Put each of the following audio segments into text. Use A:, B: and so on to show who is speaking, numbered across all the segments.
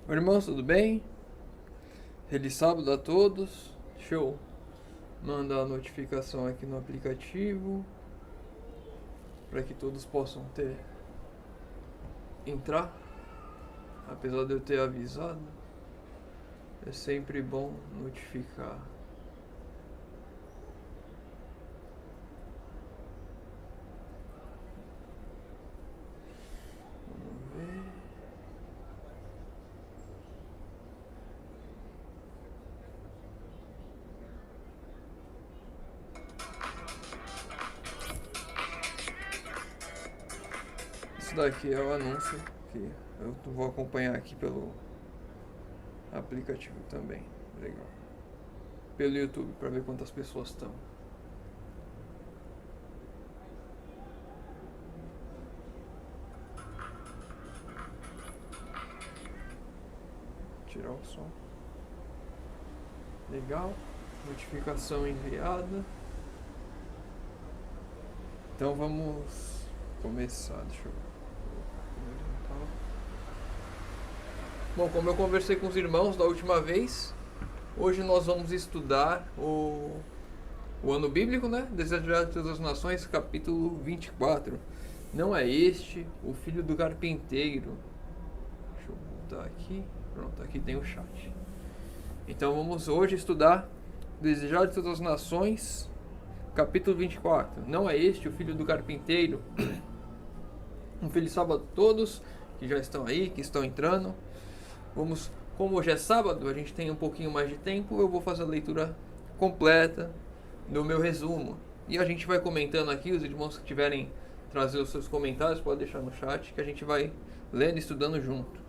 A: Irmãos, tudo bem? Feliz sábado a todos. Deixa eu mandar a notificação aqui no aplicativo para que todos possam entrar. Apesar de eu ter avisado, é sempre bom notificar. Vamos ver. Isso daqui é o anúncio que eu vou acompanhar aqui pelo aplicativo também. Legal. Pelo YouTube para ver quantas pessoas estão. Tirar o som. Legal. Notificação enviada. Então vamos começar. Deixa eu ver. Bom, como eu conversei com os irmãos da última vez, hoje nós vamos estudar o ano bíblico, né? Desejar de todas as nações, capítulo 24. Não é este o filho do carpinteiro? Deixa eu voltar aqui. Pronto, aqui tem o chat. Então vamos hoje estudar Desejar de todas as nações, capítulo 24. Não é este o filho do carpinteiro? Um feliz sábado a todos que já estão aí, que estão entrando. Vamos, como hoje é sábado, a gente tem um pouquinho mais de tempo, eu vou fazer a leitura completa do meu resumo. E a gente vai comentando aqui, os irmãos que tiverem trazer os seus comentários, pode deixar no chat, que a gente vai lendo e estudando junto.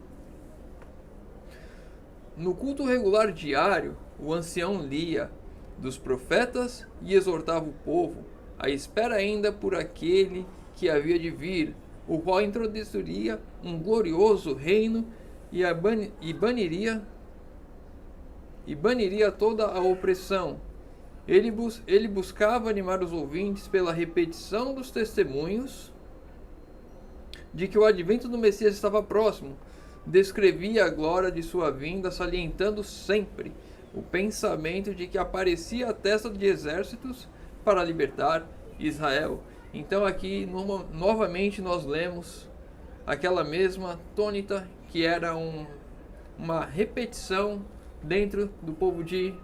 A: No culto regular diário, o ancião lia dos profetas e exortava o povo à espera ainda por aquele que havia de vir, o qual introduziria um glorioso reino e baniria toda a opressão. Ele buscava animar os ouvintes pela repetição dos testemunhos de que o advento do Messias estava próximo. Descrevia a glória de sua vinda, salientando sempre o pensamento de que aparecia a testa de exércitos para libertar Israel. Então aqui novamente nós lemos aquela mesma tônica que era uma repetição dentro do povo de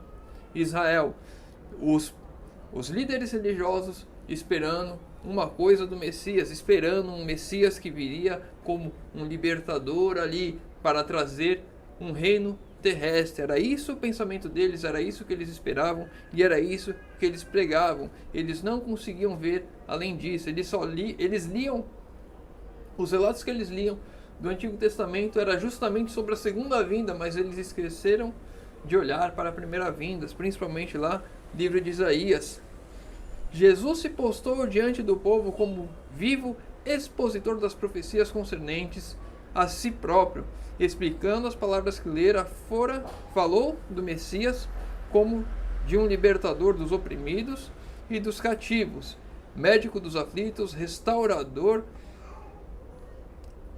A: Israel. Os líderes religiosos esperando uma coisa do Messias, esperando um Messias que viria como um libertador ali para trazer um reino terrestre. Era isso o pensamento deles, era isso que eles esperavam e era isso que eles pregavam. Eles não conseguiam ver além disso. Eles liam os relatos que eles liam do Antigo Testamento era justamente sobre a segunda vinda, mas eles esqueceram de olhar para a primeira vinda, principalmente lá, livro de Isaías. Jesus se postou diante do povo como vivo expositor das profecias concernentes a si próprio, explicando as palavras que lera fora, falou do Messias como de um libertador dos oprimidos e dos cativos, médico dos aflitos, restaurador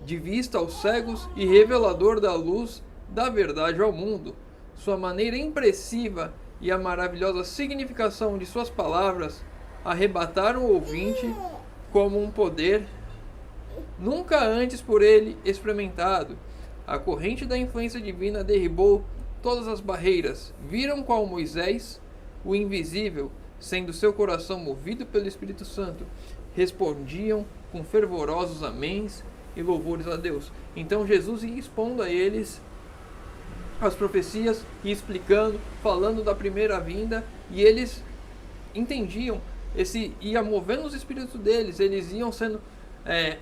A: de vista aos cegos e revelador da luz da verdade ao mundo. Sua maneira impressiva e a maravilhosa significação de suas palavras arrebataram o ouvinte como um poder nunca antes por ele experimentado. A corrente da influência divina derribou todas as barreiras. Viram qual Moisés, o invisível, sendo seu coração movido pelo Espírito Santo, respondiam com fervorosos améns e louvores a Deus. Então Jesus ia expondo a eles as profecias e explicando, falando da primeira vinda, e eles entendiam, ia movendo os espíritos deles, eles iam sendo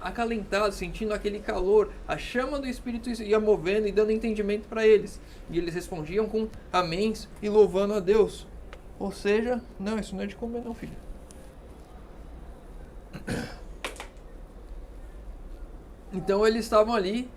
A: acalentados, sentindo aquele calor, a chama do Espírito ia movendo e dando entendimento para eles, e eles respondiam com améns e louvando a Deus. Ou seja, não, isso não é de comer não, filho. Então eles estavam ali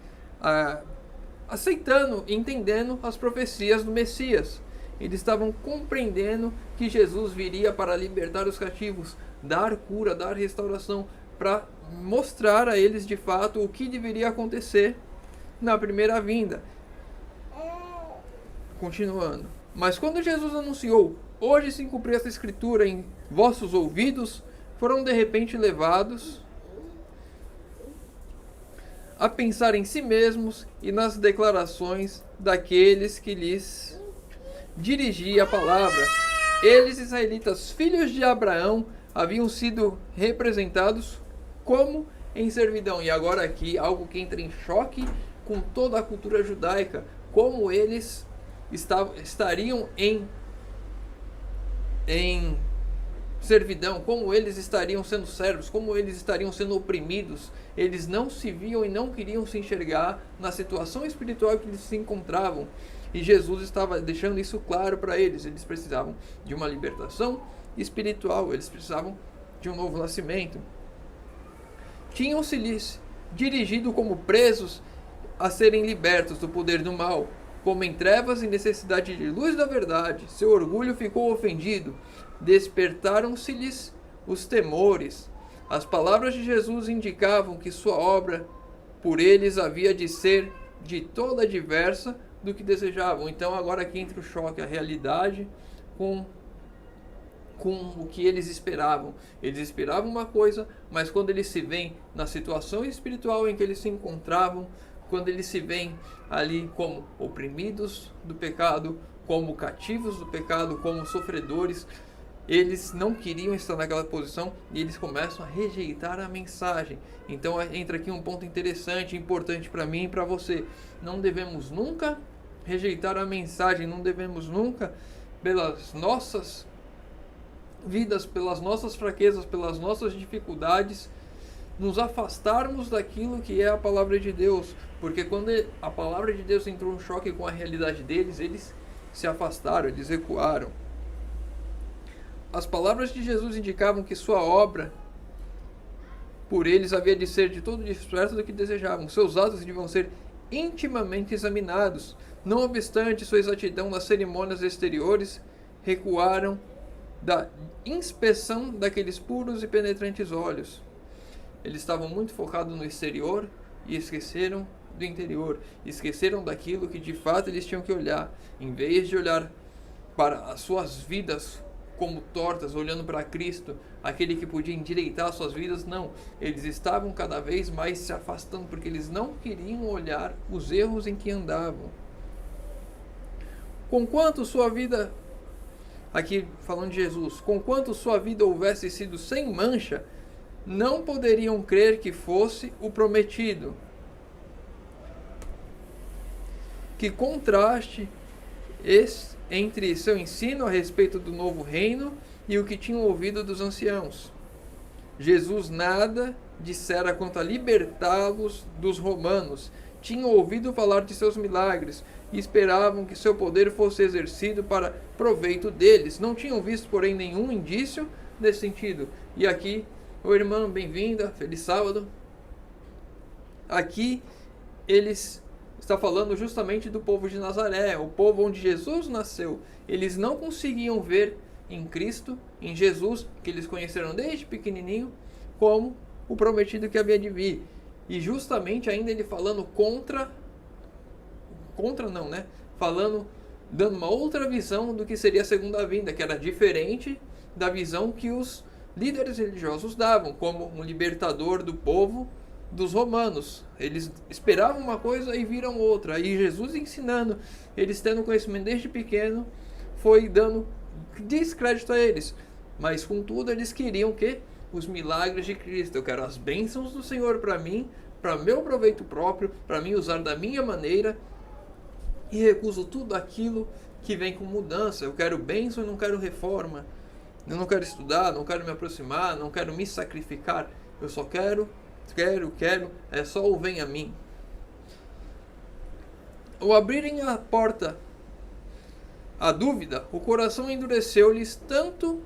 A: aceitando, entendendo as profecias do Messias. Eles estavam compreendendo que Jesus viria para libertar os cativos, dar cura, dar restauração, para mostrar a eles de fato o que deveria acontecer na primeira vinda. Continuando. Mas quando Jesus anunciou: hoje se cumpriu essa escritura em vossos ouvidos, foram de repente levados a pensar em si mesmos e nas declarações daqueles que lhes dirigia a palavra. Eles, israelitas, filhos de Abraão, haviam sido representados como em servidão. E agora aqui algo que entra em choque com toda a cultura judaica, como eles estariam em servidão, como eles estariam sendo servos, como eles estariam sendo oprimidos. Eles não se viam e não queriam se enxergar na situação espiritual que eles se encontravam. E Jesus estava deixando isso claro para eles. Eles precisavam de uma libertação espiritual, eles precisavam de um novo nascimento. Tinham-se-lhes dirigido como presos a serem libertos do poder do mal, como em trevas e necessidade de luz da verdade. Seu orgulho ficou ofendido, despertaram-se-lhes os temores. As palavras de Jesus indicavam que sua obra por eles havia de ser de toda diversa do que desejavam. Então agora aqui entra o choque, a realidade com o que eles esperavam. Eles esperavam uma coisa, mas quando eles se veem na situação espiritual em que eles se encontravam, quando eles se veem ali como oprimidos do pecado, como cativos do pecado, como sofredores, eles não queriam estar naquela posição e eles começam a rejeitar a mensagem. Então entra aqui um ponto interessante, importante para mim e para você. Não devemos nunca rejeitar a mensagem, não devemos nunca, pelas nossas vidas, pelas nossas fraquezas, pelas nossas dificuldades, nos afastarmos daquilo que é a palavra de Deus. Porque quando a palavra de Deus entrou em choque com a realidade deles, eles se afastaram, eles recuaram. As palavras de Jesus indicavam que sua obra por eles havia de ser de todo diversa do que desejavam. Seus atos deviam ser intimamente examinados. Não obstante sua exatidão nas cerimônias exteriores, recuaram da inspeção daqueles puros e penetrantes olhos. Eles estavam muito focados no exterior e esqueceram do interior. Esqueceram daquilo que de fato eles tinham que olhar. Em vez de olhar para as suas vidas como tortas, olhando para Cristo, aquele que podia endireitar suas vidas, não. Eles estavam cada vez mais se afastando, porque eles não queriam olhar os erros em que andavam. Conquanto sua vida, aqui falando de Jesus, conquanto sua vida houvesse sido sem mancha, não poderiam crer que fosse o prometido. Que contraste entre seu ensino a respeito do novo reino e o que tinham ouvido dos anciãos. Jesus nada dissera quanto a libertá-los dos romanos. Tinham ouvido falar de seus milagres e esperavam que seu poder fosse exercido para proveito deles. Não tinham visto, porém, nenhum indício nesse sentido. E aqui, oi irmã, bem-vinda, feliz sábado. Aqui eles está falando justamente do povo de Nazaré, o povo onde Jesus nasceu. Eles não conseguiam ver em Cristo, em Jesus, que eles conheceram desde pequenininho, como o prometido que havia de vir. E justamente ainda ele falando falando, dando uma outra visão do que seria a segunda vinda, que era diferente da visão que os líderes religiosos davam, como um libertador do povo dos romanos. Eles esperavam uma coisa e viram outra. E Jesus ensinando, eles tendo conhecimento desde pequeno, foi dando descrédito a eles. Mas contudo eles queriam que os milagres de Cristo. Eu quero as bênçãos do Senhor para mim, para meu proveito próprio, para mim usar da minha maneira, e recuso tudo aquilo que vem com mudança. Eu quero bênção e não quero reforma. Eu não quero estudar, não quero me aproximar, não quero me sacrificar. Eu só quero, é só o vem a mim. Ao abrirem a porta à dúvida, o coração endureceu-lhes tanto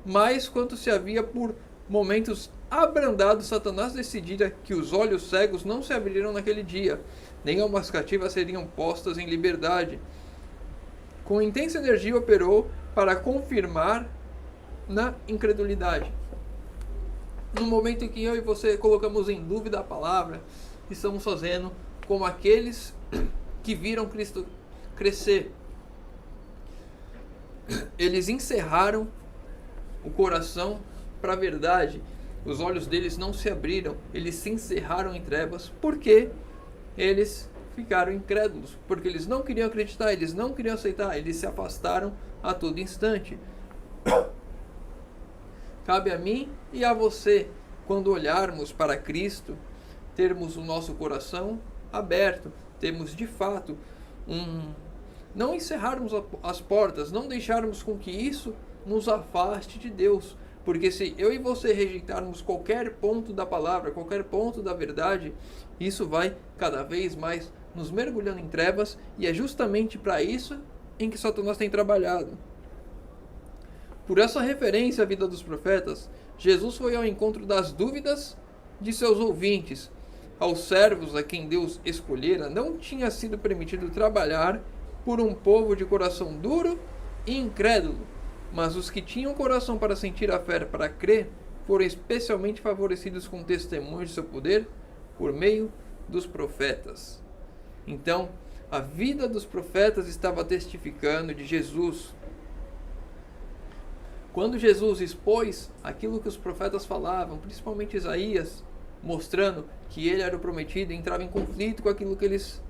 A: mais quanto se havia por momentos abrandado. Satanás decidira que os olhos cegos não se abriram naquele dia, nem almas cativas seriam postas em liberdade. Com intensa energia operou para confirmar na incredulidade. No momento em que eu e você colocamos em dúvida a palavra, estamos fazendo como aqueles que viram Cristo crescer. eles encerraram o coração para a verdade. Os olhos deles não se abriram, eles se encerraram em trevas, porque eles ficaram incrédulos, porque eles não queriam acreditar, eles não queriam aceitar, eles se afastaram a todo instante. Cabe a mim e a você, quando olharmos para Cristo, termos o nosso coração aberto, termos de fato não encerrarmos as portas, não deixarmos com que isso nos afaste de Deus. Porque se eu e você rejeitarmos qualquer ponto da palavra, qualquer ponto da verdade, isso vai cada vez mais nos mergulhando em trevas, e é justamente para isso em que Satanás tem trabalhado. Por essa referência à vida dos profetas, Jesus foi ao encontro das dúvidas de seus ouvintes. Aos servos a quem Deus escolhera, não tinha sido permitido trabalhar por um povo de coração duro e incrédulo, mas os que tinham coração para sentir a fé, para crer, foram especialmente favorecidos com testemunho de seu poder por meio dos profetas. Então, a vida dos profetas estava testificando de Jesus. Quando Jesus expôs aquilo que os profetas falavam, principalmente Isaías, mostrando que ele era o prometido, entrava em conflito com aquilo que eles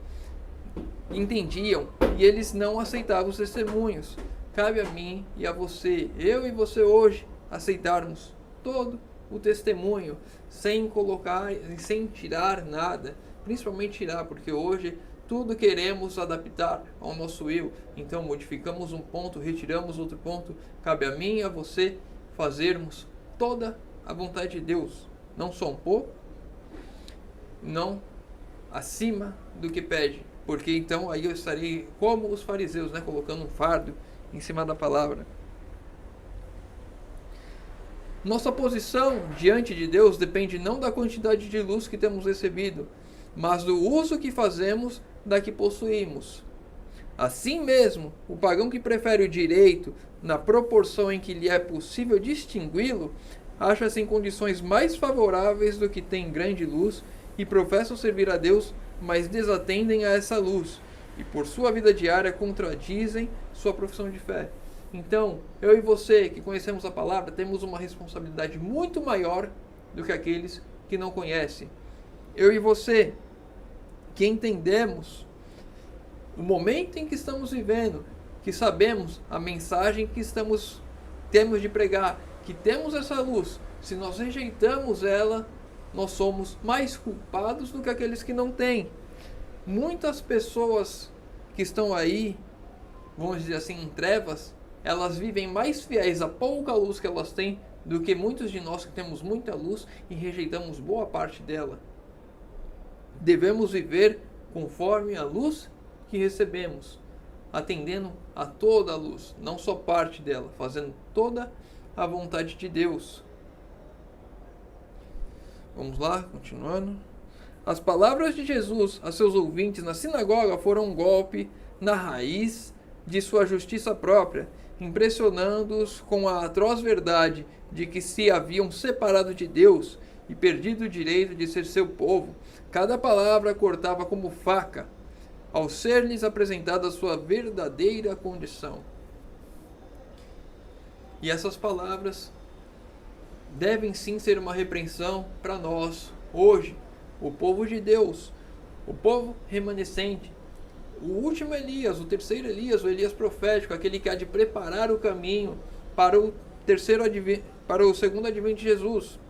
A: entendiam, e eles não aceitavam os testemunhos. Cabe a mim e a você, eu e você hoje, aceitarmos todo o testemunho, sem colocar, sem tirar nada, principalmente tirar, porque hoje tudo queremos adaptar ao nosso eu, então modificamos um ponto, retiramos outro ponto. Cabe a mim e a você fazermos toda a vontade de Deus, não só um pouco, não acima do que pede, porque então aí eu estarei como os fariseus, colocando um fardo em cima da palavra. Nossa posição diante de Deus depende não da quantidade de luz que temos recebido, mas do uso que fazemos da que possuímos. Assim mesmo, o pagão que prefere o direito na proporção em que lhe é possível distingui-lo, acha-se em condições mais favoráveis do que tem grande luz e professam servir a Deus, mas desatendem a essa luz e por sua vida diária contradizem sua profissão de fé. Então, eu e você que conhecemos a palavra, temos uma responsabilidade muito maior do que aqueles que não conhecem. Eu e você que entendemos o momento em que estamos vivendo, que sabemos a mensagem que temos de pregar, que temos essa luz, se nós rejeitamos ela, nós somos mais culpados do que aqueles que não têm. Muitas pessoas que estão aí, vamos dizer assim, em trevas, elas vivem mais fiéis à pouca luz que elas têm do que muitos de nós que temos muita luz e rejeitamos boa parte dela. Devemos viver conforme a luz que recebemos, atendendo a toda a luz, não só parte dela, fazendo toda a vontade de Deus. Vamos lá, continuando. As palavras de Jesus a seus ouvintes na sinagoga foram um golpe na raiz de sua justiça própria, impressionando-os com a atroz verdade de que se haviam separado de Deus e perdido o direito de ser seu povo. Cada palavra cortava como faca, ao ser-lhes apresentada a sua verdadeira condição. E essas palavras devem sim ser uma repreensão para nós, hoje, o povo de Deus, o povo remanescente, o último Elias, o terceiro Elias, o Elias profético, aquele que há de preparar o caminho para o segundo advento de Jesus.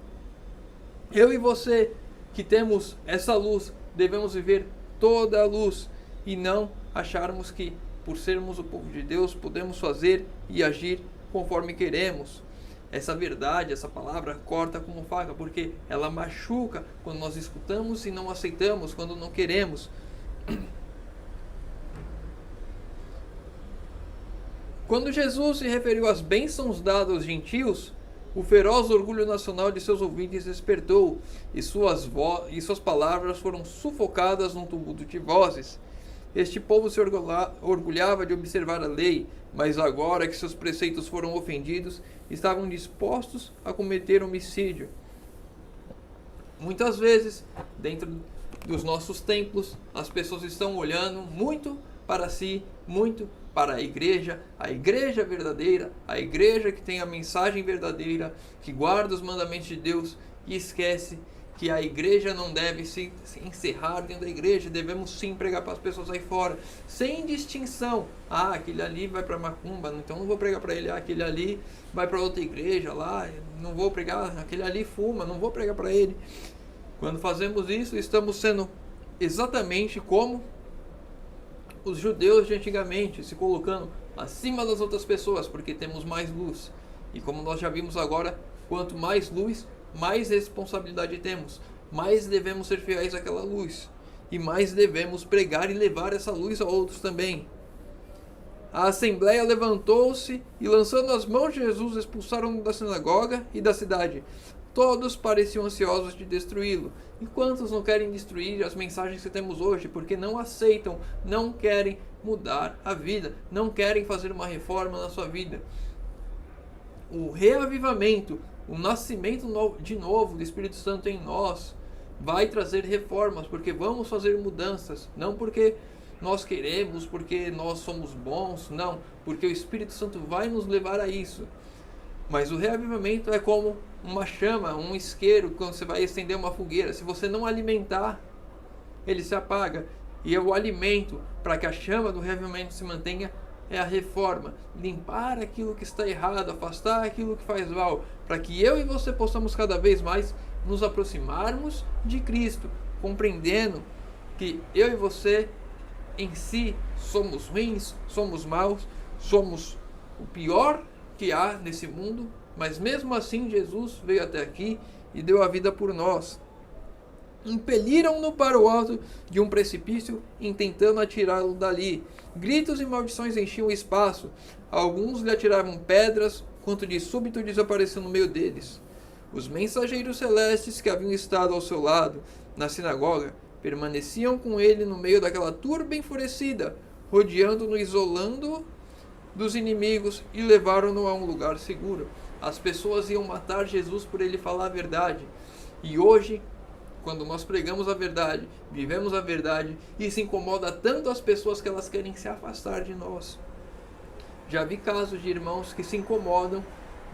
A: Eu e você, que temos essa luz, devemos viver toda a luz e não acharmos que, por sermos o povo de Deus, podemos fazer e agir conforme queremos. Essa verdade, essa palavra corta como faca, porque ela machuca quando nós escutamos e não aceitamos, quando não queremos. Quando Jesus se referiu às bênçãos dadas aos gentios, o feroz orgulho nacional de seus ouvintes despertou, e suas palavras foram sufocadas num tumulto de vozes. Este povo se orgulhava de observar a lei, mas agora que seus preceitos foram ofendidos, estavam dispostos a cometer homicídio. Muitas vezes, dentro dos nossos templos, as pessoas estão olhando muito para si, muito para a igreja verdadeira, a igreja que tem a mensagem verdadeira, que guarda os mandamentos de Deus e esquece que a igreja não deve se encerrar dentro da igreja. Devemos sim pregar para as pessoas aí fora, sem distinção. Aquele ali vai para macumba, então não vou pregar para ele. Aquele ali vai para outra igreja lá, não vou pregar. Aquele ali fuma, não vou pregar para ele. Quando fazemos isso, estamos sendo exatamente como os judeus de antigamente, se colocando acima das outras pessoas, porque temos mais luz. E como nós já vimos agora, quanto mais luz, mais responsabilidade temos, mais devemos ser fiéis àquela luz, e mais devemos pregar e levar essa luz a outros também. A assembleia levantou-se e, lançando as mãos de Jesus, expulsaram-no da sinagoga e da cidade. Todos pareciam ansiosos de destruí-lo. E quantos não querem destruir as mensagens que temos hoje, porque não aceitam, não querem mudar a vida, não querem fazer uma reforma na sua vida? O reavivamento, o nascimento de novo do Espírito Santo em nós vai trazer reformas, porque vamos fazer mudanças, não porque nós queremos, porque nós somos bons, não, porque o Espírito Santo vai nos levar a isso. Mas o reavivamento é como uma chama, um isqueiro, quando você vai acender uma fogueira. Se você não alimentar, ele se apaga. E o alimento para que a chama do reavivamento se mantenha é a reforma. Limpar aquilo que está errado, afastar aquilo que faz mal, para que eu e você possamos cada vez mais nos aproximarmos de Cristo, compreendendo que eu e você em si somos ruins, somos maus, somos o pior que há nesse mundo, mas mesmo assim Jesus veio até aqui e deu a vida por nós. Impeliram-no para o alto de um precipício, intentando atirá-lo dali. Gritos e maldições enchiam o espaço. Alguns lhe atiravam pedras, quando de súbito desapareceu no meio deles. Os mensageiros celestes que haviam estado ao seu lado na sinagoga permaneciam com ele no meio daquela turba enfurecida, rodeando-no, isolando-o dos inimigos, e levaram-no a um lugar seguro. As pessoas iam matar Jesus por ele falar a verdade. E hoje, quando nós pregamos a verdade, vivemos a verdade, isso incomoda tanto as pessoas que elas querem se afastar de nós. Já vi casos de irmãos que se incomodam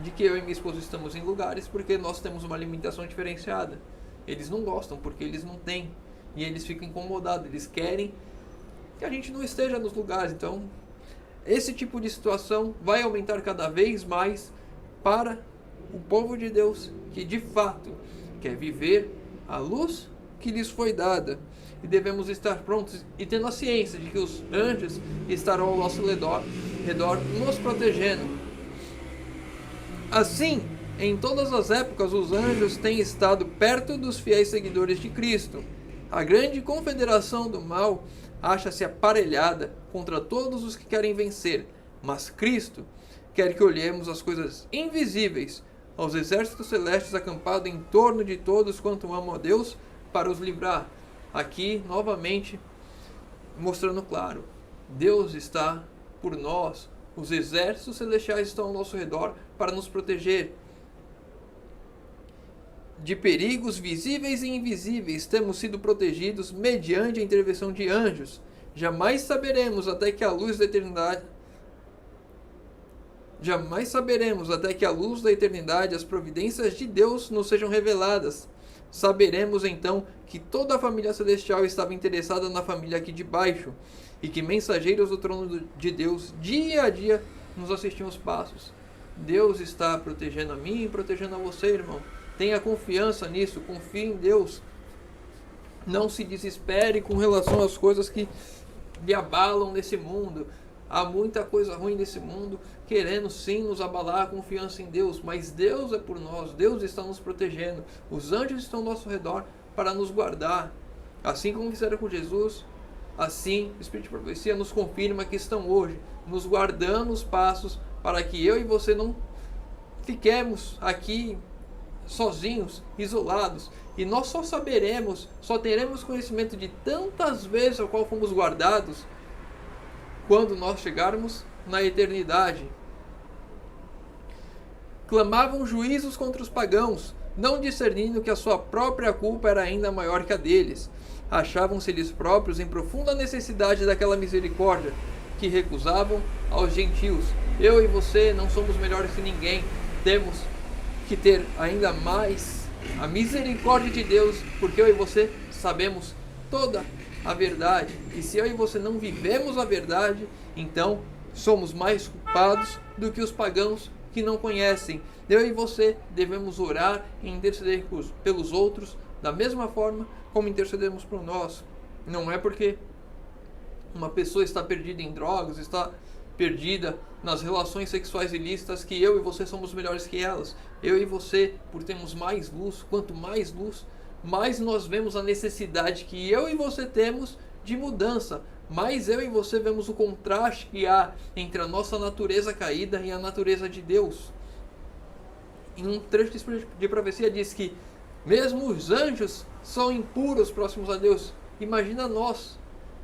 A: de que eu e minha esposa estamos em lugares porque nós temos uma alimentação diferenciada. Eles não gostam porque eles não têm. E eles ficam incomodados, eles querem que a gente não esteja nos lugares. Então, esse tipo de situação vai aumentar cada vez mais para o povo de Deus, que de fato quer viver a luz que lhes foi dada. E devemos estar prontos e tendo a ciência de que os anjos estarão ao nosso redor nos protegendo. Assim, em todas as épocas, os anjos têm estado perto dos fiéis seguidores de Cristo. A grande confederação do mal acha-se aparelhada contra todos os que querem vencer, mas Cristo quer que olhemos as coisas invisíveis, aos exércitos celestes acampados em torno de todos quanto amam a Deus, para os livrar. Aqui, novamente, mostrando claro, Deus está por nós, os exércitos celestiais estão ao nosso redor para nos proteger. De perigos visíveis e invisíveis temos sido protegidos mediante a intervenção de anjos. Jamais saberemos até que a luz da eternidade as providências de Deus nos sejam reveladas. Saberemos então que toda a família celestial estava interessada na família aqui de baixo, e que mensageiros do trono de Deus dia a dia nos assistiam os passos. Deus está protegendo a mim e protegendo a você, irmão. Tenha confiança nisso, confie em Deus. Não se desespere com relação às coisas que lhe abalam nesse mundo. Há muita coisa ruim nesse mundo, querendo sim nos abalar a confiança em Deus, mas Deus é por nós, Deus está nos protegendo, os anjos estão ao nosso redor para nos guardar. Assim como fizeram com Jesus, assim o Espírito de Profecia nos confirma que estão hoje, nos guardando os passos, para que eu e você não fiquemos aqui sozinhos, isolados, e nós só teremos conhecimento de tantas vezes ao qual fomos guardados quando nós chegarmos na eternidade. Clamavam juízos contra os pagãos, não discernindo que a sua própria culpa era ainda maior que a deles. achavam-se eles próprios em profunda necessidade daquela misericórdia que recusavam aos gentios. Eu e você não somos melhores que ninguém. Temos que ter ainda mais a misericórdia de Deus, porque eu e você sabemos toda a verdade. E se eu e você não vivemos a verdade, então somos mais culpados do que os pagãos que não conhecem. Eu e você devemos orar e interceder pelos outros da mesma forma como intercedemos por nós. Não é porque uma pessoa está perdida em drogas, está perdida nas relações sexuais ilícitas, que eu e você somos melhores que elas. Eu e você, por termos mais luz, quanto mais luz, mais nós vemos a necessidade que eu e você temos de mudança. Mais eu e você vemos o contraste que há entre a nossa natureza caída e a natureza de Deus. Em um trecho de profecia diz que mesmo os anjos são impuros próximos a Deus. Imagina nós,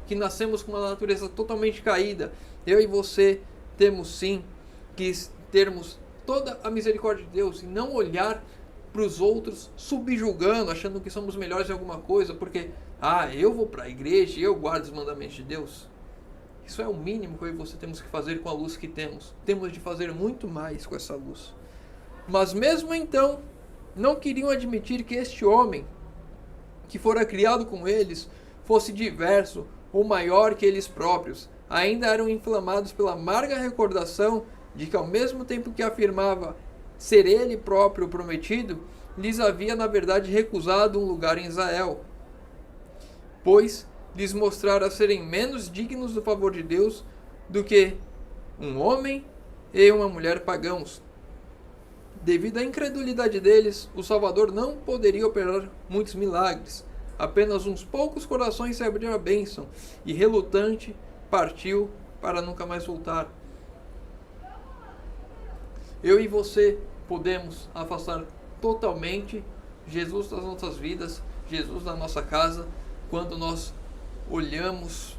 A: que nascemos com uma natureza totalmente caída. Eu e você temos sim que termos toda a misericórdia de Deus e não olhar para os outros subjugando, achando que somos melhores em alguma coisa, porque eu vou para a igreja e eu guardo os mandamentos de Deus. Isso é o mínimo que eu e você temos que fazer com a luz que temos. Temos de fazer muito mais com essa luz. Mas mesmo então, não queriam admitir que este homem, que fora criado com eles, fosse diverso ou maior que eles próprios. Ainda eram inflamados pela amarga recordação de que, ao mesmo tempo que afirmava ser ele próprio prometido, lhes havia na verdade recusado um lugar em Israel, pois lhes mostrara serem menos dignos do favor de Deus do que um homem e uma mulher pagãos. Devido à incredulidade deles, o Salvador não poderia operar muitos milagres. Apenas uns poucos corações se abriram à bênção, e relutante partiu para nunca mais voltar. Eu e você podemos afastar totalmente Jesus das nossas vidas, Jesus da nossa casa, quando nós olhamos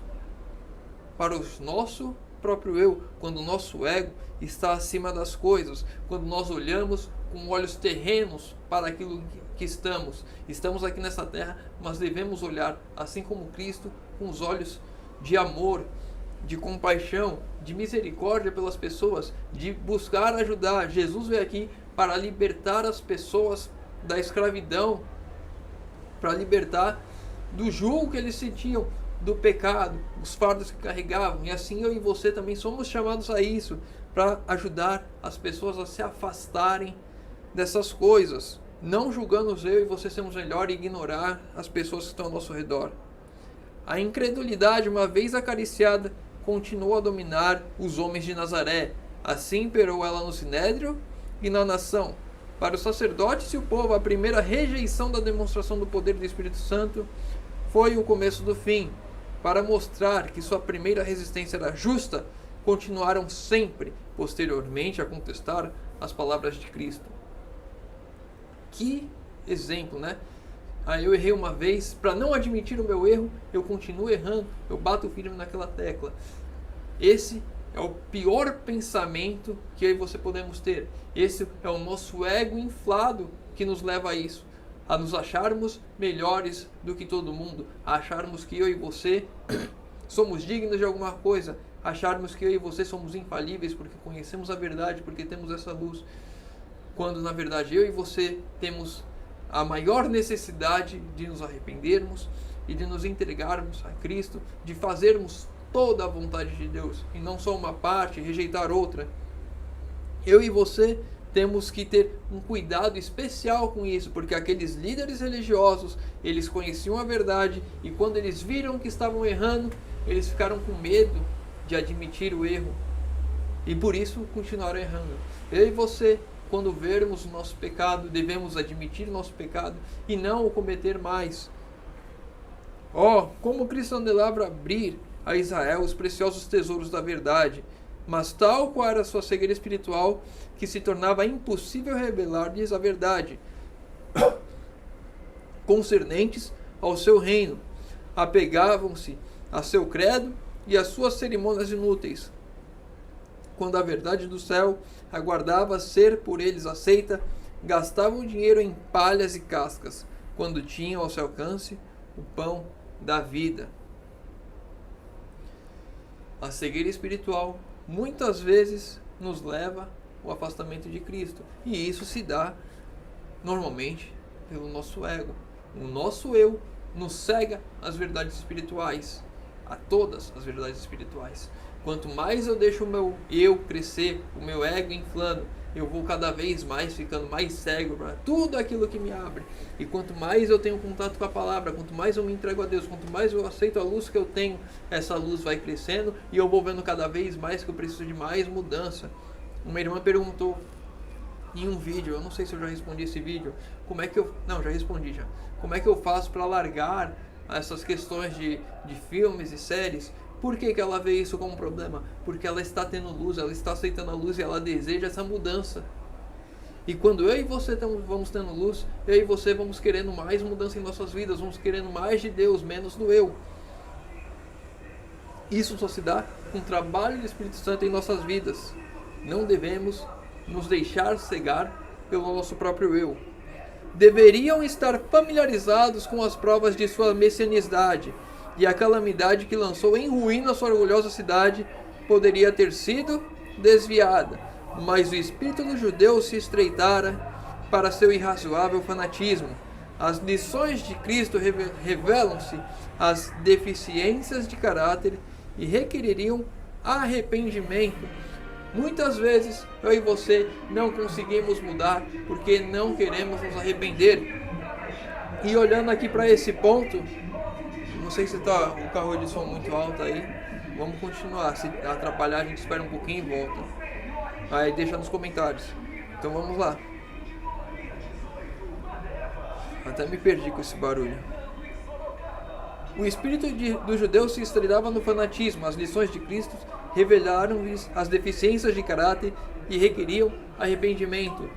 A: para o nosso próprio eu, quando o nosso ego está acima das coisas, quando nós olhamos com olhos terrenos para aquilo que estamos aqui nessa terra, mas devemos olhar, assim como Cristo, com os olhos de amor, de compaixão, de misericórdia pelas pessoas, de buscar ajudar. Jesus veio aqui para libertar as pessoas da escravidão, para libertar do jugo que eles sentiam, do pecado, os fardos que carregavam. E assim eu e você também somos chamados a isso, para ajudar as pessoas a se afastarem dessas coisas, não julgando eu e você sermos melhor e ignorar as pessoas que estão ao nosso redor. A incredulidade, uma vez acariciada, continuou a dominar os homens de Nazaré. Assim imperou ela no Sinédrio e na nação. Para os sacerdotes e o povo, a primeira rejeição da demonstração do poder do Espírito Santo foi o começo do fim. Para mostrar que sua primeira resistência era justa, continuaram sempre, posteriormente, a contestar as palavras de Cristo. Que exemplo, né? Eu errei uma vez, para não admitir o meu erro, eu continuo errando, eu bato firme naquela tecla. Esse é o pior pensamento que eu e você podemos ter. Esse é o nosso ego inflado que nos leva a isso, a nos acharmos melhores do que todo mundo, a acharmos que eu e você somos dignos de alguma coisa, acharmos que eu e você somos infalíveis porque conhecemos a verdade, porque temos essa luz, quando na verdade eu e você temos a maior necessidade de nos arrependermos e de nos entregarmos a Cristo, de fazermos toda a vontade de Deus e não só uma parte, rejeitar outra. Eu e você temos que ter um cuidado especial com isso, porque aqueles líderes religiosos, eles conheciam a verdade e quando eles viram que estavam errando, eles ficaram com medo de admitir o erro e por isso continuaram errando. Eu e você, quando vermos o nosso pecado, devemos admitir o nosso pecado e não o cometer mais. Como Cristo andelava abrir a Israel os preciosos tesouros da verdade, mas tal qual era a sua cegueira espiritual, que se tornava impossível revelar-lhes a verdade concernentes ao seu reino. Apegavam-se a seu credo e às suas cerimônias inúteis, quando a verdade do céu aguardava ser por eles aceita. Gastavam dinheiro em palhas e cascas, quando tinham ao seu alcance o pão da vida. A cegueira espiritual muitas vezes nos leva ao afastamento de Cristo. E isso se dá normalmente pelo nosso ego. O nosso eu nos cega às verdades espirituais, a todas as verdades espirituais. Quanto mais eu deixo o meu eu crescer, o meu ego inflando, eu vou cada vez mais ficando mais cego para tudo aquilo que me abre. E quanto mais eu tenho contato com a palavra, quanto mais eu me entrego a Deus, quanto mais eu aceito a luz que eu tenho, essa luz vai crescendo e eu vou vendo cada vez mais que eu preciso de mais mudança. Uma irmã perguntou em um vídeo, eu não sei se eu já respondi esse vídeo, já respondi já. Como é que eu faço para largar essas questões de filmes e séries? Por que ela vê isso como um problema? Porque ela está tendo luz, ela está aceitando a luz e ela deseja essa mudança. E quando eu e você vamos tendo luz, eu e você vamos querendo mais mudança em nossas vidas, vamos querendo mais de Deus, menos do eu. Isso só se dá com o trabalho do Espírito Santo em nossas vidas. Não devemos nos deixar cegar pelo nosso próprio eu. Deveriam estar familiarizados com as provas de sua messianidade, e a calamidade que lançou em ruína sua orgulhosa cidade poderia ter sido desviada, mas o espírito dos judeus se estreitara para seu irrazoável fanatismo. As lições de Cristo revelam-se as deficiências de caráter e requereriam arrependimento. Muitas vezes eu e você não conseguimos mudar porque não queremos nos arrepender. E olhando aqui para esse ponto, não sei se está o carro de som muito alto aí. Vamos continuar. Se atrapalhar, a gente espera um pouquinho e volta. Aí deixa nos comentários. Então vamos lá. Até me perdi com esse barulho. O espírito dos judeus se estreitava no fanatismo. As lições de Cristo revelaram-lhes as deficiências de caráter e requeriam arrependimento.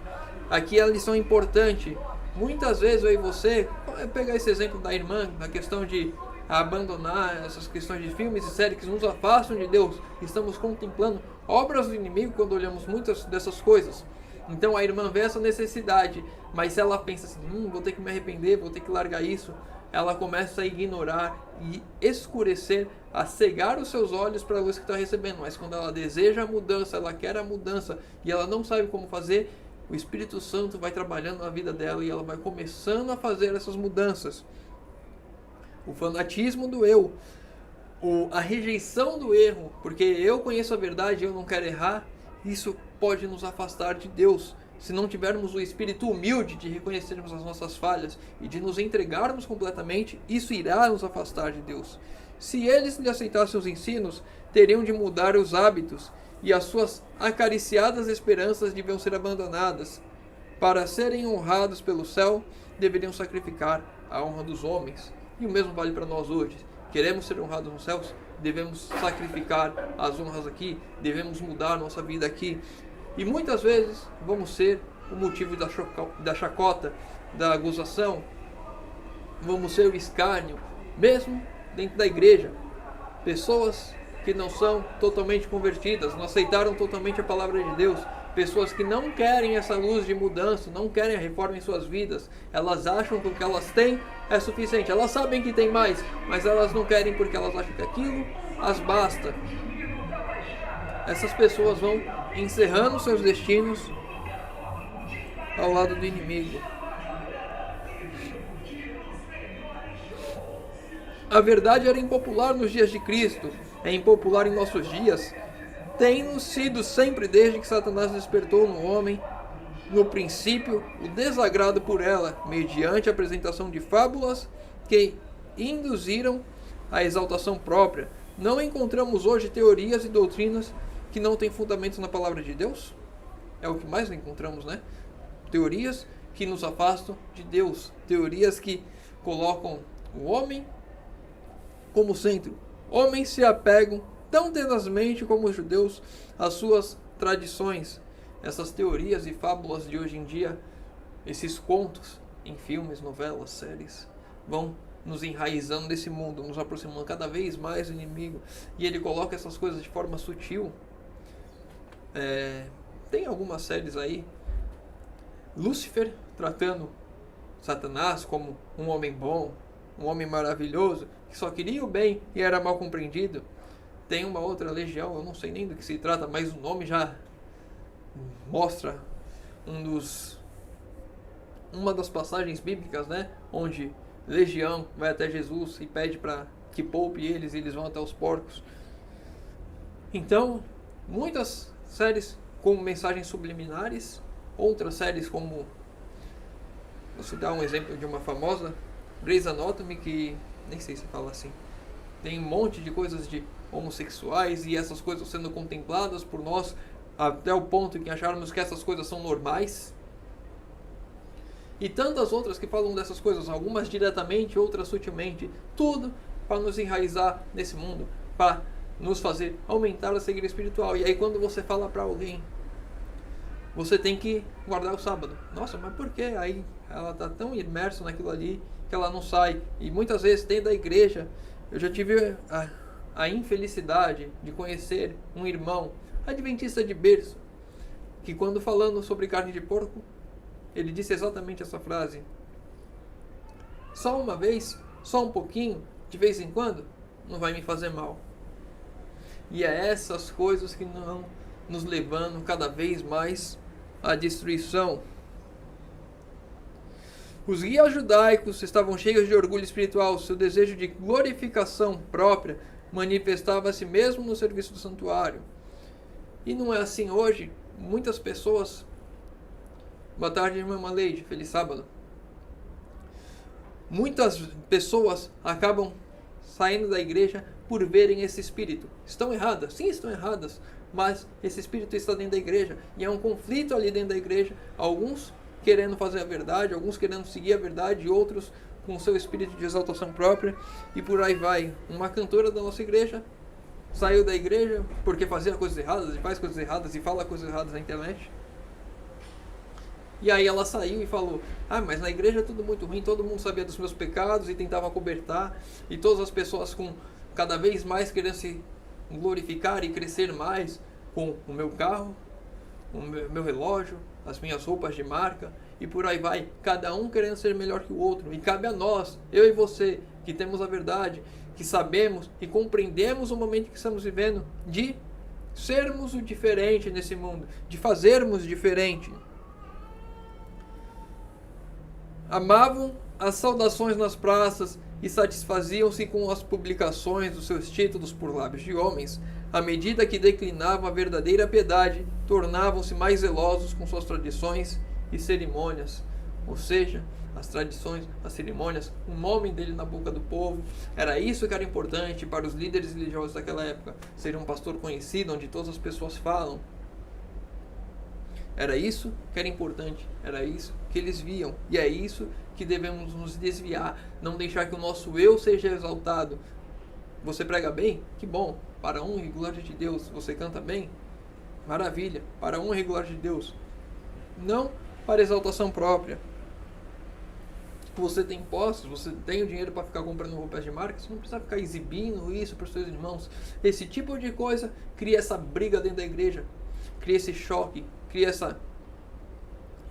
A: Aqui a lição importante. Muitas vezes eu e você, pegar esse exemplo da irmã, na questão de abandonar essas questões de filmes e séries que nos afastam de Deus, estamos contemplando obras do inimigo quando olhamos muitas dessas coisas. Então a irmã vê essa necessidade, mas se ela pensa assim, vou ter que me arrepender, vou ter que largar isso, ela começa a ignorar e escurecer, a cegar os seus olhos para a luz que está recebendo. Mas quando ela deseja a mudança, ela quer a mudança e ela não sabe como fazer, o Espírito Santo vai trabalhando na vida dela e ela vai começando a fazer essas mudanças. O fanatismo do eu, a rejeição do erro, porque eu conheço a verdade e eu não quero errar, isso pode nos afastar de Deus. Se não tivermos o espírito humilde de reconhecermos as nossas falhas e de nos entregarmos completamente, isso irá nos afastar de Deus. Se eles lhe aceitassem os ensinos, teriam de mudar os hábitos e as suas acariciadas esperanças deviam ser abandonadas. Para serem honrados pelo céu, deveriam sacrificar a honra dos homens. E o mesmo vale para nós hoje. Queremos ser honrados nos céus? Devemos sacrificar as honras aqui, devemos mudar a nossa vida aqui. E muitas vezes vamos ser o motivo da chacota, da acusação, vamos ser o escárnio, mesmo dentro da igreja. Pessoas que não são totalmente convertidas, não aceitaram totalmente a palavra de Deus, pessoas que não querem essa luz de mudança, não querem a reforma em suas vidas, elas acham que o que elas têm é suficiente, elas sabem que tem mais, mas elas não querem porque elas acham que aquilo as basta. Essas pessoas vão encerrando seus destinos ao lado do inimigo. A verdade era impopular nos dias de Cristo, é impopular em nossos dias. Tem sido sempre desde que Satanás despertou no homem, no princípio, o desagrado por ela, mediante a apresentação de fábulas que induziram a exaltação própria. Não encontramos hoje teorias e doutrinas que não têm fundamentos na palavra de Deus? É o que mais encontramos, né? Teorias que nos afastam de Deus. Teorias que colocam o homem como centro. Homens se apegam tão tenazmente como os judeus às suas tradições. Essas teorias e fábulas de hoje em dia, esses contos em filmes, novelas, séries, vão nos enraizando nesse mundo, nos aproximando cada vez mais do inimigo. E ele coloca essas coisas de forma sutil. Tem algumas séries aí, Lúcifer tratando Satanás como um homem bom, um homem maravilhoso, que só queria o bem e era mal compreendido. Tem uma outra legião, eu não sei nem do que se trata, mas o nome já mostra uma das passagens bíblicas, né, onde legião vai até Jesus e pede para que poupe eles e eles vão até os porcos. Então, muitas séries com mensagens subliminares, outras séries como, vou citar um exemplo de uma famosa, Grey's Anatomy, que nem sei se fala assim, tem um monte de coisas de homossexuais e essas coisas sendo contempladas por nós até o ponto em que acharmos que essas coisas são normais. E tantas outras que falam dessas coisas, algumas diretamente, outras sutilmente, tudo para nos enraizar nesse mundo, para nos fazer aumentar a cegueira espiritual. E aí quando você fala para alguém, você tem que guardar o sábado. Nossa, mas por quê? Aí ela está tão imersa naquilo ali que ela não sai. E muitas vezes dentro da igreja, eu já tive a infelicidade de conhecer um irmão adventista de berço, que quando falando sobre carne de porco, ele disse exatamente essa frase: só uma vez, só um pouquinho, de vez em quando, não vai me fazer mal. E é essas coisas que não nos levando cada vez mais à destruição. Os guias judaicos estavam cheios de orgulho espiritual. Seu desejo de glorificação própria manifestava-se mesmo no serviço do santuário. E não é assim hoje. Muitas pessoas... Boa tarde, irmã Maleide. Feliz sábado. Muitas pessoas acabam saindo da igreja por verem esse espírito. Estão erradas? Sim, estão erradas. Mas esse espírito está dentro da igreja. E é um conflito ali dentro da igreja. Alguns querendo fazer a verdade, alguns querendo seguir a verdade, e outros com o seu espírito de exaltação própria. E por aí vai. Uma cantora da nossa igreja saiu da igreja porque fazia coisas erradas, e faz coisas erradas, e fala coisas erradas na internet. E aí ela saiu e falou: mas na igreja é tudo muito ruim, todo mundo sabia dos meus pecados e tentava cobertar, e todas as pessoas com cada vez mais querendo se glorificar e crescer mais com o meu carro, o meu relógio, as minhas roupas de marca, e por aí vai, cada um querendo ser melhor que o outro. E cabe a nós, eu e você, que temos a verdade, que sabemos e compreendemos o momento que estamos vivendo, de sermos o diferente nesse mundo, de fazermos diferente. Amavam as saudações nas praças e satisfaziam-se com as publicações dos seus títulos por lábios de homens. À medida que declinavam a verdadeira piedade, tornavam-se mais zelosos com suas tradições e cerimônias. Ou seja, as tradições, as cerimônias, o nome dele na boca do povo. Era isso que era importante para os líderes religiosos daquela época. Ser um pastor conhecido, onde todas as pessoas falam. Era isso que era importante, era isso que eles viam. E é isso que devemos nos desviar. Não deixar que o nosso eu seja exaltado. Você prega bem? Que bom. Para a honra e glória de Deus. Você canta bem? Maravilha. Para a honra e glória de Deus. Não para exaltação própria. Você tem posses, você tem o dinheiro para ficar comprando roupas de marca, você não precisa ficar exibindo isso para os seus irmãos. Esse tipo de coisa cria essa briga dentro da igreja. Cria esse choque, cria essa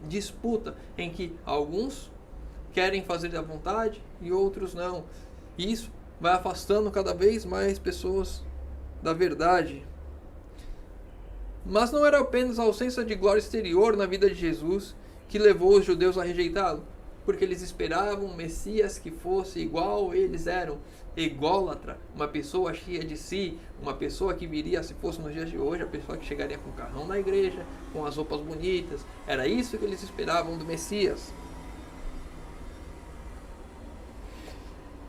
A: disputa em que alguns querem fazer à vontade e outros não. E isso vai afastando cada vez mais pessoas da verdade. Mas não era apenas a ausência de glória exterior na vida de Jesus que levou os judeus a rejeitá-lo, porque eles esperavam um Messias que fosse igual eles eram, ególatra, uma pessoa cheia de si, uma pessoa que viria, se fosse nos dias de hoje, a pessoa que chegaria com o carrão na igreja, com as roupas bonitas. Era isso que eles esperavam do Messias.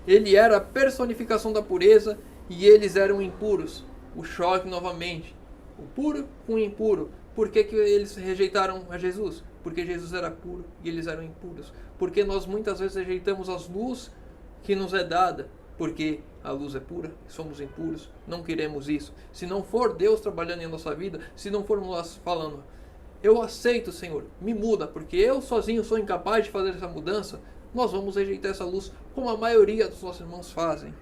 A: Ele era a personificação da pureza e eles eram impuros. O choque novamente. O puro com o impuro. Por que eles rejeitaram a Jesus? Porque Jesus era puro e eles eram impuros. Porque nós muitas vezes rejeitamos as luzes que nos é dada. Porque a luz é pura, somos impuros, não queremos isso. Se não for Deus trabalhando em nossa vida, se não formos nós falando, eu aceito, Senhor, me muda, porque eu sozinho sou incapaz de fazer essa mudança, nós vamos rejeitar essa luz, como a maioria dos nossos irmãos fazem.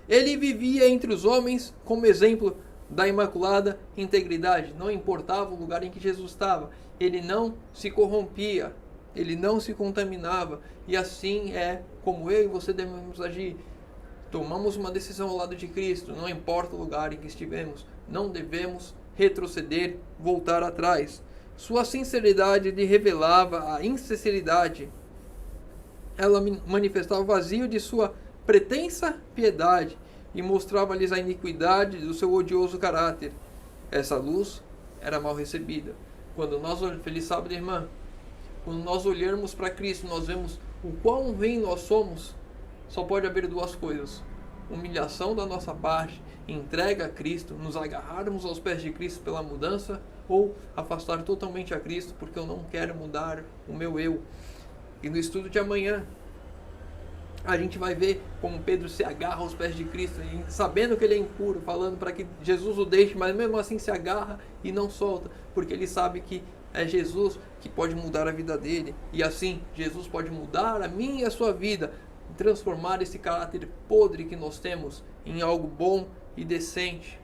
A: Ele vivia entre os homens como exemplo da imaculada integridade. Não importava o lugar em que Jesus estava, ele não se corrompia. ele não se contaminava. E assim é como eu e você devemos agir. Tomamos uma decisão ao lado de Cristo, não importa o lugar em que estivemos, não devemos retroceder, voltar atrás. Sua sinceridade lhe revelava a insinceridade. Ela manifestava o vazio de sua pretensa piedade e mostrava-lhes a iniquidade do seu odioso caráter. Essa luz era mal recebida. Feliz sábado, irmã. Quando nós olharmos para Cristo, nós vemos o quão ruim nós somos. Só pode haver duas coisas: humilhação da nossa parte, entrega a Cristo, nos agarrarmos aos pés de Cristo pela mudança, ou afastar totalmente a Cristo, porque eu não quero mudar o meu eu. E no estudo de amanhã, a gente vai ver como Pedro se agarra aos pés de Cristo, sabendo que ele é impuro, falando para que Jesus o deixe, mas mesmo assim se agarra e não solta, porque ele sabe que é Jesus que pode mudar a vida dele. E assim, Jesus pode mudar a minha e a sua vida, transformar esse caráter podre que nós temos em algo bom e decente.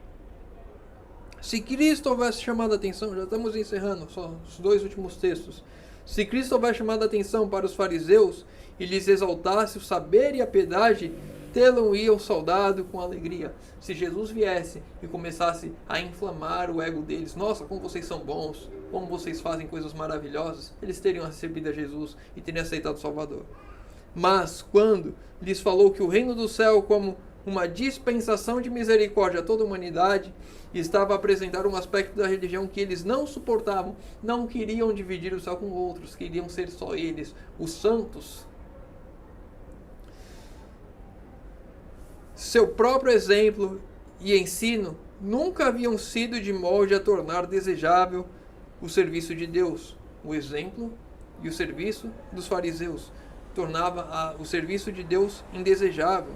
A: Se Cristo houvesse chamado a atenção, já estamos encerrando, só os 2 últimos textos. Se Cristo houvesse chamado a atenção para os fariseus e lhes exaltasse o saber e a piedade, tê-lo-iam saudado com alegria. Se Jesus viesse e começasse a inflamar o ego deles, nossa, como vocês são bons, como vocês fazem coisas maravilhosas, eles teriam recebido a Jesus e teriam aceitado o Salvador. Mas quando lhes falou que o reino do céu, como uma dispensação de misericórdia a toda a humanidade, estava a apresentar um aspecto da religião que eles não suportavam, não queriam dividir o céu com outros, queriam ser só eles, os santos. Seu próprio exemplo e ensino nunca haviam sido de molde a tornar desejável o serviço de Deus. O exemplo e o serviço dos fariseus tornava o serviço de Deus indesejável.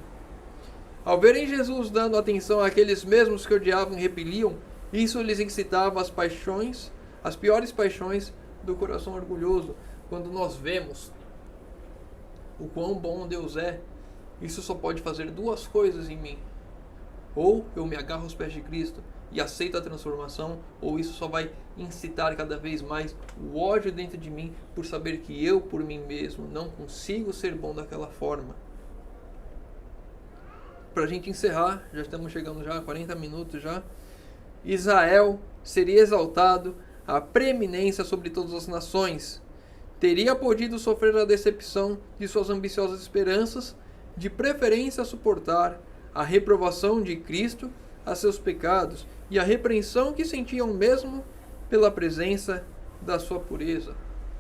A: Ao verem Jesus dando atenção àqueles mesmos que odiavam e repeliam, isso lhes incitava as paixões, as piores paixões do coração orgulhoso. Quando nós vemos o quão bom Deus é, isso só pode fazer duas coisas em mim: ou eu me agarro aos pés de Cristo e aceito a transformação, ou isso só vai incitar cada vez mais o ódio dentro de mim por saber que eu, por mim mesmo, não consigo ser bom daquela forma. Para a gente encerrar, já estamos chegando já a 40 minutos já. Israel seria exaltado a preeminência sobre todas as nações. Teria podido sofrer a decepção de suas ambiciosas esperanças, de preferência a suportar a reprovação de Cristo a seus pecados e a repreensão que sentiam mesmo pela presença da sua pureza.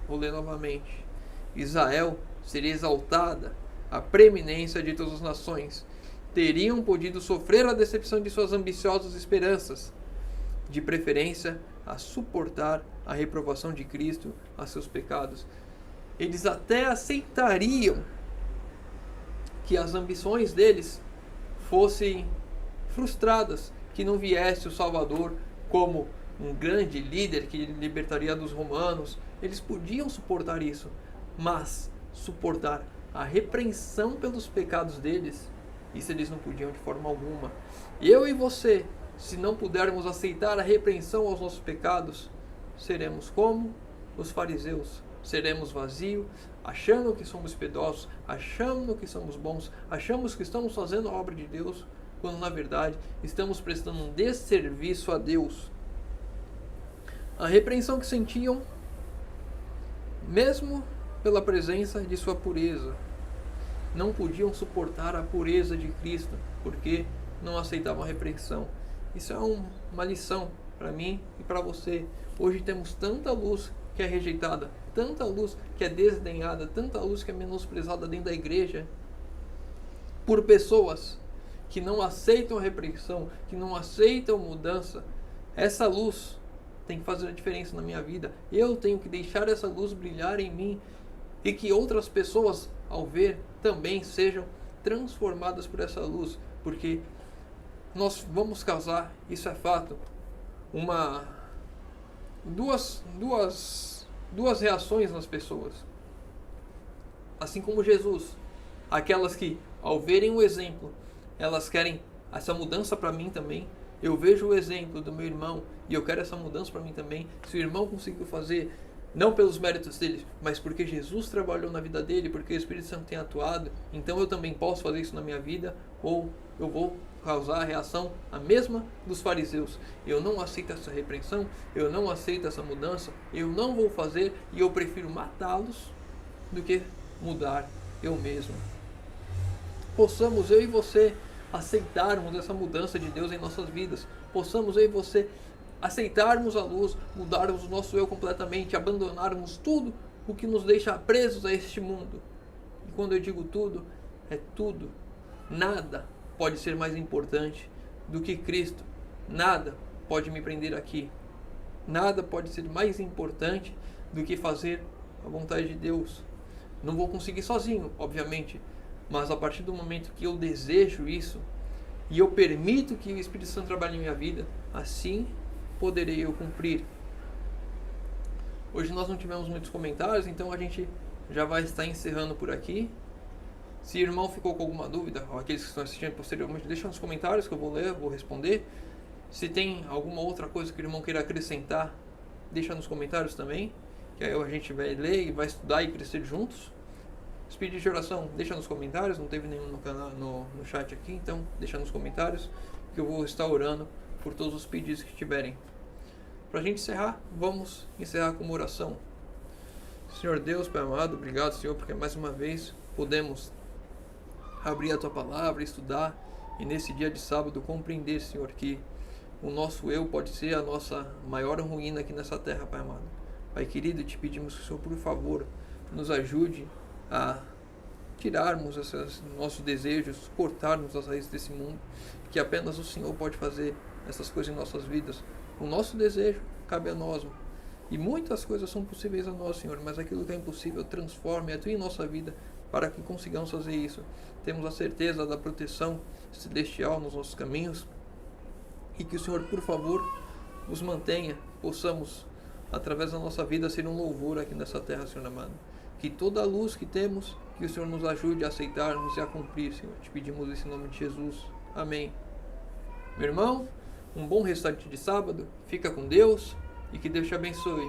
A: Vou ler novamente. Israel seria exaltada a preeminência de todas as nações. Teriam podido sofrer a decepção de suas ambiciosas esperanças, de preferência a suportar a reprovação de Cristo a seus pecados. Eles até aceitariam que as ambições deles fossem frustradas, que não viesse o Salvador como um grande líder que libertaria dos romanos. Eles podiam suportar isso, mas suportar a repreensão pelos pecados deles, isso eles não podiam de forma alguma. Eu e você, se não pudermos aceitar a repreensão aos nossos pecados, seremos como os fariseus. Seremos vazios, achando que somos piedosos, achando que somos bons, achamos que estamos fazendo a obra de Deus, quando na verdade estamos prestando um desserviço a Deus. A repreensão que sentiam, mesmo pela presença de sua pureza, não podiam suportar a pureza de Cristo, porque não aceitavam a repreensão. Isso é uma lição para mim e para você. Hoje temos tanta luz que é rejeitada, tanta luz que é desdenhada, tanta luz que é menosprezada dentro da igreja, por pessoas que não aceitam a repreensão, que não aceitam mudança. Essa luz tem que fazer a diferença na minha vida. Eu tenho que deixar essa luz brilhar em mim e que outras pessoas, ao ver, também sejam transformadas por essa luz, porque nós vamos causar, isso é fato, duas reações nas pessoas. Assim como Jesus, aquelas que, ao verem o exemplo, elas querem essa mudança para mim também. Eu vejo o exemplo do meu irmão e eu quero essa mudança para mim também. Se o irmão conseguiu fazer não pelos méritos dele, mas porque Jesus trabalhou na vida dele, porque o Espírito Santo tem atuado, então eu também posso fazer isso na minha vida, ou eu vou causar a reação a mesma dos fariseus. Eu não aceito essa repreensão, eu não aceito essa mudança, eu não vou fazer e eu prefiro matá-los do que mudar eu mesmo. Possamos eu e você aceitarmos essa mudança de Deus em nossas vidas. Possamos eu e você aceitarmos a luz, mudarmos o nosso eu completamente, abandonarmos tudo o que nos deixa presos a este mundo. E quando eu digo tudo, é tudo. Nada pode ser mais importante do que Cristo. Nada pode me prender aqui. Nada pode ser mais importante do que fazer a vontade de Deus. Não vou conseguir sozinho, obviamente, mas a partir do momento que eu desejo isso e eu permito que o Espírito Santo trabalhe em minha vida, assim poderei eu cumprir. Hoje nós não tivemos muitos comentários, então a gente já vai estar encerrando por aqui. Se o irmão ficou com alguma dúvida, ou aqueles que estão assistindo posteriormente, deixa nos comentários que eu vou ler, vou responder. Se tem alguma outra coisa que o irmão queira acrescentar, deixa nos comentários também, que aí a gente vai ler e vai estudar e crescer juntos. Os pedidos de oração, deixa nos comentários, não teve nenhum no canal, no chat aqui, então deixa nos comentários que eu vou estar orando por todos os pedidos que tiverem. Para a gente encerrar, vamos encerrar com uma oração. Senhor Deus, Pai amado, obrigado, Senhor, porque mais uma vez podemos abrir a Tua Palavra, estudar e nesse dia de sábado compreender, Senhor, que o nosso eu pode ser a nossa maior ruína aqui nessa terra, Pai amado. Pai querido, te pedimos que o Senhor, por favor, nos ajude a tirarmos esses nossos desejos, cortarmos as raízes desse mundo, que apenas o Senhor pode fazer essas coisas em nossas vidas. O nosso desejo cabe a nós, e muitas coisas são possíveis a nós, Senhor, mas aquilo que é impossível, transforme, atue em nossa vida para que consigamos fazer isso. Temos a certeza da proteção celestial nos nossos caminhos e que o Senhor, por favor, nos mantenha, possamos, através da nossa vida, ser um louvor aqui nessa terra, Senhor amado. Que toda a luz que temos, que o Senhor nos ajude a aceitarmos e a cumprir, Senhor. Te pedimos isso em nome de Jesus. Amém. Meu irmão, um bom restante de sábado, fica com Deus e que Deus te abençoe.